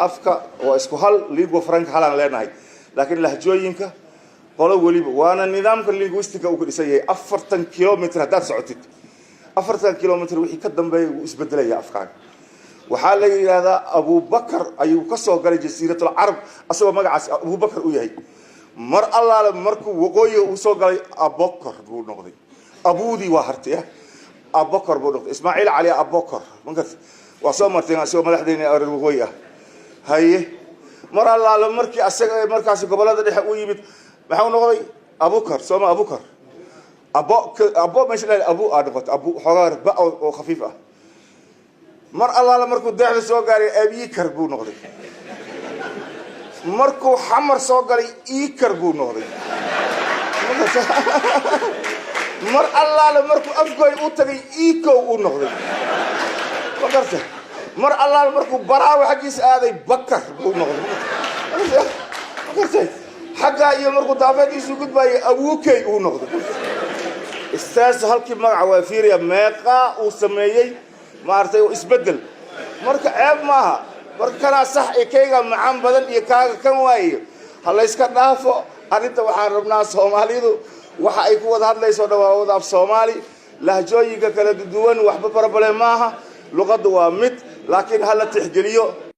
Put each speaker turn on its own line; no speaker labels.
afka oo isku hal lingua franca halaan leenahay laakiin lahjooyinka qolo waliba waana nidaamka linguistica uu ku dhisay 40 kilometer hadaad socotid 40 kilometer wixii ka dambeeyay uu isbedelaya afkaaga waxaa la yiraahdaa Abu Bakar ayuu ka soo galay jasiiratul Arab asagoo magacaas Abu Bakar u yahay mar allaale markuu waqooyi uu soo galay Abubakar buu noqday abuudi waa hartay Abubakar buu noqday Ismaaciil Ali Abubakar markaas waa soo martay asagoo madaxdeyna waqooyi ah haye mar allaale markii asaga markaas gobolada dhexe u yimid maxaa noqday Abubakar sooma Abubakar abo meesha abu aadqot abu xogaar ba oo khafiif ah mar allaale markuu deexda soo gaaray Abikar buu noqday markuu xamar soo galay Ikar buu noqday mar allaale markuu afgooy u tagay Iko uu noqday wakarta mar allaale markuu baraawo xaqiisa aaday Bakar buu noqday wakarta xaqa iyo markuu daafadiisu gudbay Abuukay uu noqday istaas halkii magaca waa fiiriya meeqa uu sameeyay maartay isbedel marka ceeb maaha marka kana sax kayga macaan badan iyo kaaga kan waayo hal iska dhaafo arinta waxaan rabnaa Soomaalidu waxa ay ku wada hadlayso dhawaawada af Soomaali lahjooyinka kala duwan waxba problem maaha luqadu waa mid laakiin hal la tixgeliyo